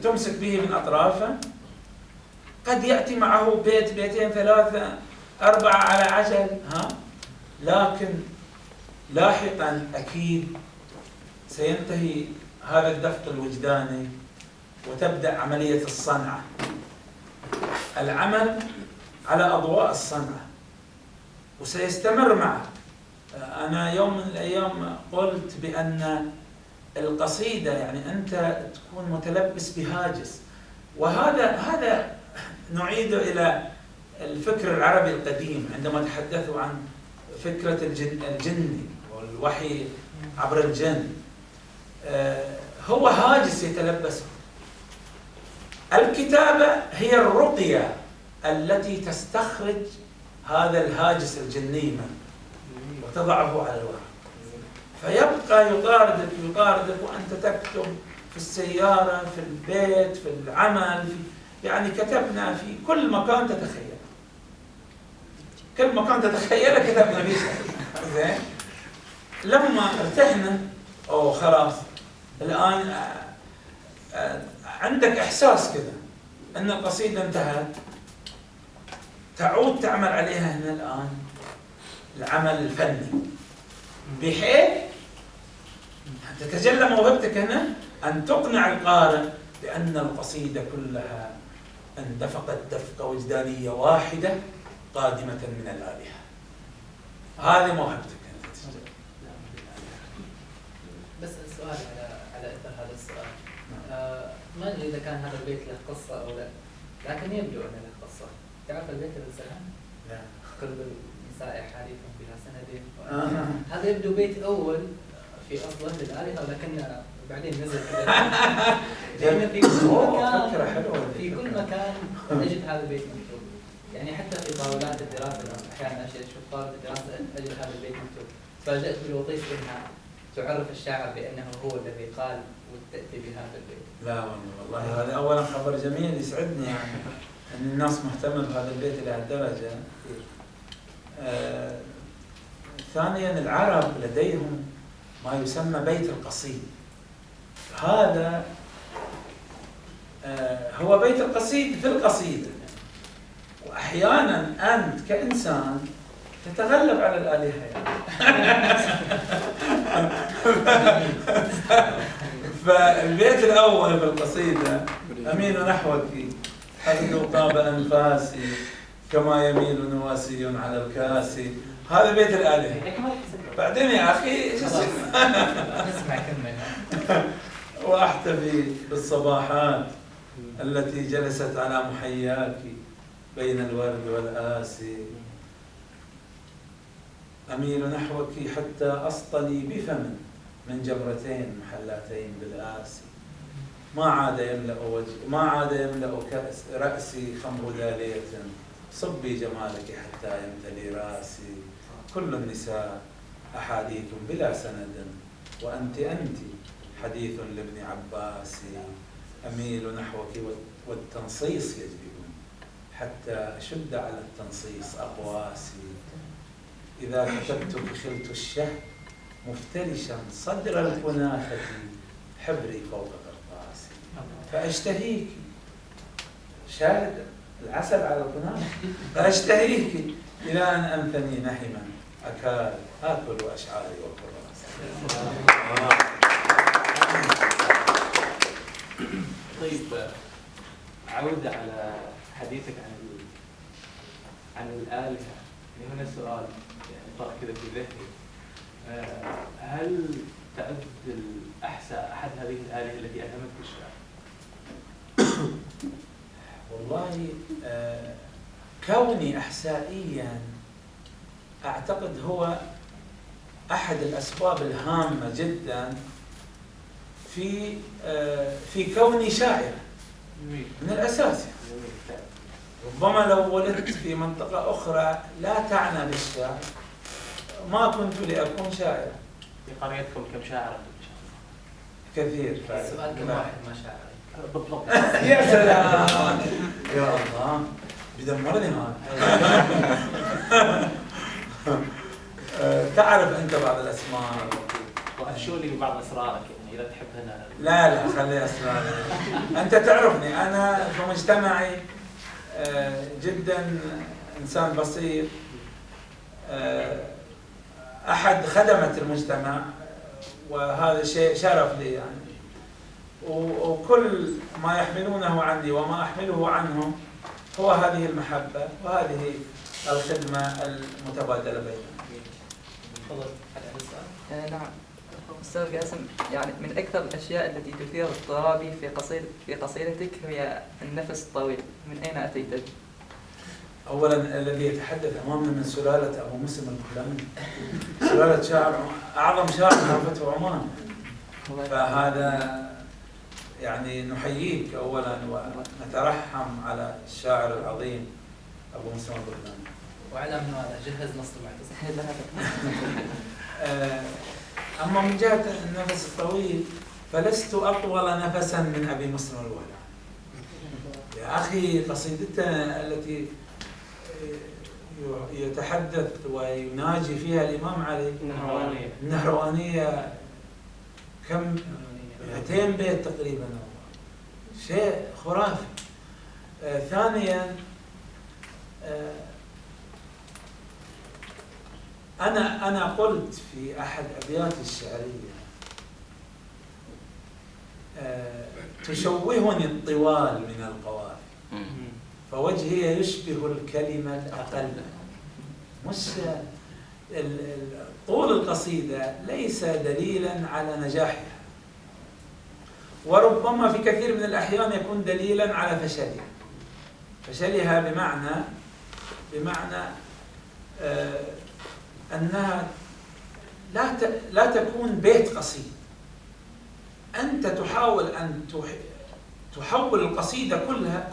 تمسك به من أطرافه. قد يأتي معه بيت، بيتين، 3، 4 على عجل، لكن لاحقا أكيد سينتهي هذا الدفق الوجداني وتبدأ عملية الصنعة، العمل على أضواء الصنعة، وسيستمر معه. أنا يوم من الأيام قلت بأن القصيدة يعني أنت تكون متلبس بهاجس، وهذا نعيد إلى الفكر العربي القديم عندما تحدثوا عن فكرة الجن والوحي عبر الجن. هو هاجس يتلبسه. الكتابة هي الرقية التي تستخرج هذا الهاجس الجني منه وتضعه على الورق، فيبقى يطاردك وأنت تكتب في السيارة، في البيت، في العمل، يعني كتبنا في كل مكان تتخيل، كل مكان تتخيله كتبنا فيه زين. لما ارتحنا خلاص الآن عندك إحساس كذا أن القصيدة انتهت، تعود تعمل عليها هنا الآن العمل الفني، بحيث تتجلى موهبتك هنا أن تقنع القارئ بأن القصيدة كلها اندفقت دفقة وجدانية واحدة قادمة من الآلهة. هذه موهبتك هنا. بس السؤال على إثر هذا السؤال، ما أدري إذا كان هذا البيت له قصة أو لا، لكن يبدو أنه له قصة. تعرف البيت الزلام؟ لا. قلب النساء حديث بلا سندين. هذا يبدو بيت أول في أصله للآلهة، ولكن بعدين نزل كذا. لأن في كل مكان، في كل مكان نجد هذا البيت مكتوب. يعني حتى في طاولات الدراسة أحيانا أشوف طاولة الدراسة أجد هذا البيت مكتوب. تفاجأت بالوطيس أنها تعرف الشاعر بأنه هو الذي قال وتأتي بهذا البيت. لا والله هذا أولا خبر جميل يسعدني، يعني أن الناس مهتمة بهذا البيت إلى هالدرجة. ثانيا العرب لديهم ما يسمى بيت القصيد. هذا هو بيت القصيد في القصيدة، وأحيانا أنت كإنسان تتغلب على الآلهة فالبيت الأول في القصيدة: أميل نحوك حيث طاب أنفاسي كما يميل نواسي على الكاسي. هذا بيت الآلهة. بعدين يا أخي نسمع كمل. وأحتفي بالصباحات التي جلست على محياك بين الورد والآسي. أميل نحوك حتى أسطلي بفم من جمرتين محلاتين بالآسي. ما عاد يملأ كأس رأسي خمر دالية، صبي جمالك حتى يمتلي رأسي. كل النساء أحاديث بلا سند، وأنت حديث لابن عباس. أميل نحوك والتنصيص يجذبني حتى أشد على التنصيص أقواسي. إذا كتبت بخلت الشهد مفترشا صدر الكنافة حبري فوق قرطاسي. فأشتهيك، شاهد العسل على الكنافة، فأشتهيك إلى أن أنثني نحما آكل أشعاري وكراسي. طيب، عودة على حديثك عن الآلهة، هنا سؤال يعني طرح كذا في ذهني. هل تعد الأحساء أحد هذه الآلهة التي ألهمت بالشعر؟ والله كوني أحسائيا أعتقد هو أحد الأسباب الهامة جدا في كوني شاعر من الأساس. ربما لو ولدت في منطقة أخرى لا تعنى بالشعر ما كنت لأكون شاعرا. في قريتكم كم شاعر؟ كثير. السؤال كم واحد ما شاعر؟ بالضبط. يا سلام يا الله، بدمرني هذا. تعرف أنت بعض الأسماء وافشوا لي بعض اسرارك يعني اذا تحب هنا. لا خلي أسرار. أنت تعرفني أنا في مجتمعي جدا إنسان بسيط، أحد خدمة المجتمع، وهذا شيء شرف لي يعني. وكل ما يحملونه عني وما أحمله عنهم هو هذه المحبة وهذه الخدمة المتبادلة بيننا. تفضل حد عنده سؤال؟ نعم أستاذ قاسم، يعني من أكثر الأشياء التي تثير اضطرابي في قصيدتك هي النفس الطويل، من أين أتيت به؟ أولا الذي يتحدث أمامنا من سلالة أبو مسلم الكلامي، سلالة شاعر أعظم شاعر عرفته عمان، فهذا يعني نحييك أولا ونترحم على الشاعر العظيم أبو مسلم الكلامي. وعلى من هذا جهز نص المعتصم. أما من جهة النفس الطويل فلست أطول نفسا من أبي مسلم الوهلاني. يا أخي قصيدته التي يتحدث ويناجي فيها الإمام علي النهروانية كم 200 بيت تقريبا، شيء خرافي. ثانيا أنا قلت في أحد أبياتي الشعرية تشوهني الطوال من القوافي فوجهي يشبه الكلمة الأقل. مش طول القصيدة ليس دليلا على نجاحها، وربما في كثير من الأحيان يكون دليلا على فشلها بمعنى أنها لا تكون بيت قصيد. أنت تحاول أن تحول القصيدة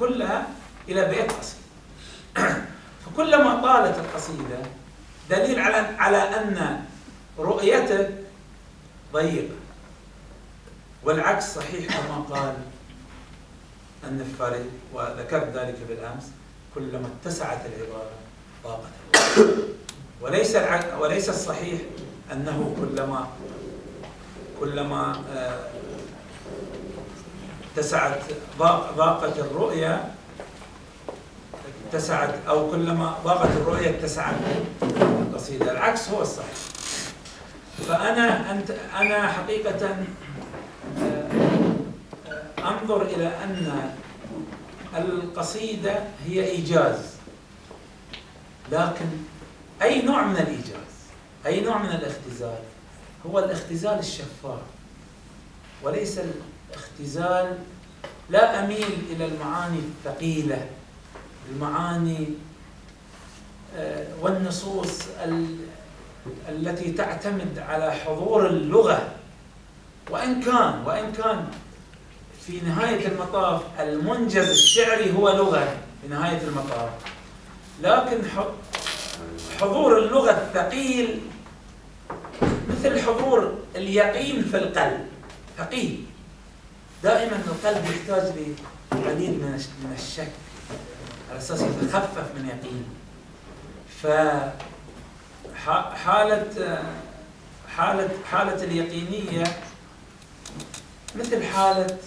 كلها إلى بيت قصيد. فكلما طالت القصيدة دليل على أن رؤيتك ضيقة، والعكس صحيح كما قال النفاري، وذكرت ذلك بالأمس: كلما اتسعت العبارة ضاقت. وليس الصحيح أنه كلما ضاقت الرؤية اتسعت، أو كلما ضاقت الرؤية اتسعت القصيدة. العكس هو الصحيح. فأنا حقيقة أنظر إلى أن القصيدة هي إيجاز، لكن أي نوع من الإيجاز، أي نوع من الاختزال، هو الاختزال الشفاف، وليس الاختزال. لا أميل إلى المعاني الثقيلة، المعاني والنصوص التي تعتمد على حضور اللغة، وإن كان في نهاية المطاف المنجز الشعري هو لغة في نهاية المطاف، لكن حضور اللغة الثقيل مثل حضور اليقين في القلب ثقيل. دائما القلب يحتاج لقليل من الشك على أساس يتخفف من يقين. فحالة اليقينية مثل حالة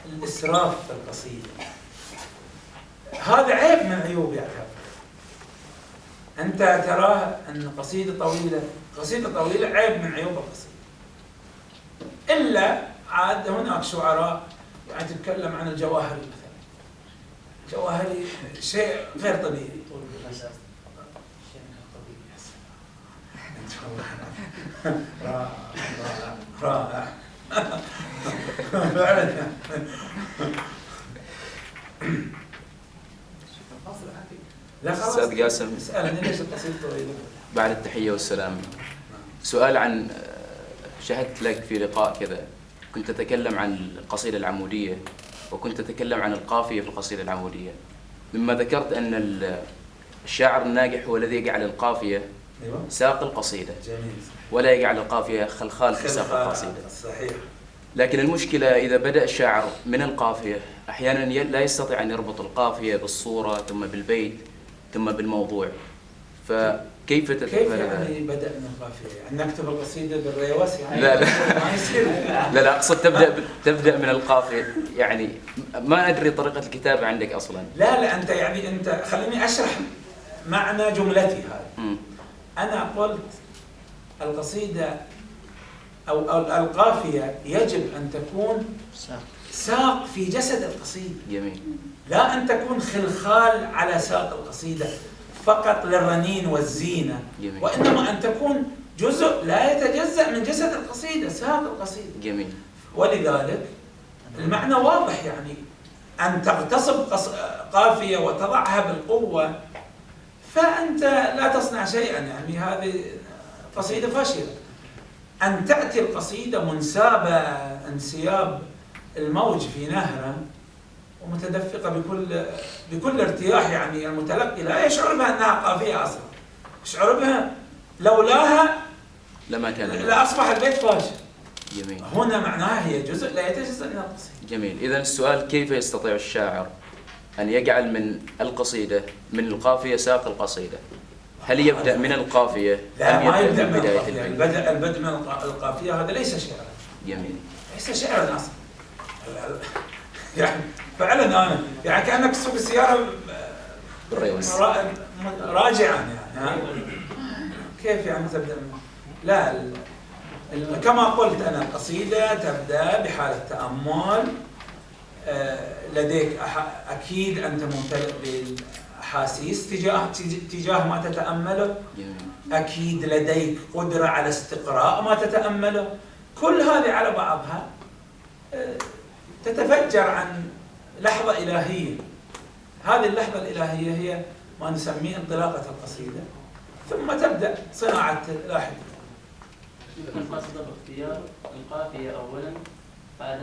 الإسراف في القصيدة. هذا عيب من عيوب يعقوب. أنت تراه أن قصيدة طويلة عيب من عيوب القصيدة. إلا عاد هناك شعراء يعني تتكلم عن الجواهري مثلا. الجواهري شيء غير طبيعي. رائع فعلا. لا خلاص أستاذ قاسم، اسألني ليش القصيدة طويلة؟ بعد التحية والسلام، سؤال عن شاهدت لك في لقاء كذا كنت تتكلم عن القصيدة العمودية، وكنت تتكلم عن القافية في القصيدة العمودية، مما ذكرت أن الشاعر الناجح هو الذي يجعل القافية ساق القصيدة، ولا يجعل القافية خلخال في ساق القصيدة. صحيح. لكن المشكلة إذا بدأ الشاعر من القافية أحيانا لا يستطيع أن يربط القافية بالصورة ثم بالبيت ثم بالموضوع، فكيف كيف تتكلم يعني بدأ من القافية؟ يعني نكتب القصيدة بالريوس يعني؟ لا لا ما يصير. لا اقصد تبدا من القافيه، يعني ما ادري طريقه الكتابه عندك اصلا. لا انت يعني انت خليني اشرح معنى جملتي هذه. انا قلت القصيدة او القافية يجب ان تكون ساق في جسد القصيدة. جميل. لا ان تكون خلخال على ساق القصيدة فقط للرنين والزينة. جميل. وانما ان تكون جزء لا يتجزأ من جسد القصيدة، ساق القصيدة. جميل. ولذلك المعنى واضح، يعني أن تغتصب قافية وتضعها بالقوة فأنت لا تصنع شيئا، يعني هذه قصيدة فاشلة. أن تأتي القصيدة منسابة انسياب الموج في نهر ومتدفقة بكل ارتياح، يعني المتلقي لا يشعر بها أنها قافية أصلا، يشعر بها لولاها لما كان لا أصبح البيت فاشل. جميل. هنا معناها هي جزء لا يتجزأ من القصيدة. جميل. إذا السؤال كيف يستطيع الشاعر أن يجعل من القصيدة من القافية ساق القصيدة؟ هل يبدأ من القافية لا، أم ما يبدأ يبدأ من من بداية القافية. البيت؟ البدء من القافية هذا ليس شعرا. جميل. ليس شعرا أصلا. يعني فعلا أنا يعني كأنك تسوق السيارة بالريوس. راجعا يعني كيف يعني تبدأ لا كما قلت أنا القصيدة تبدأ بحالة تأمل. لديك أكيد أنت ممتلئ بالأحاسيس تجاه ما تتأمله. جميل. أكيد لديك قدرة على استقراء ما تتأمله. كل هذه على بعضها تتفجر عن لحظة إلهية. هذه اللحظة الإلهية هي ما نسميه انطلاقة القصيدة، ثم تبدأ صناعة لاحقا. إذا كان قصد باختيار القافية أولا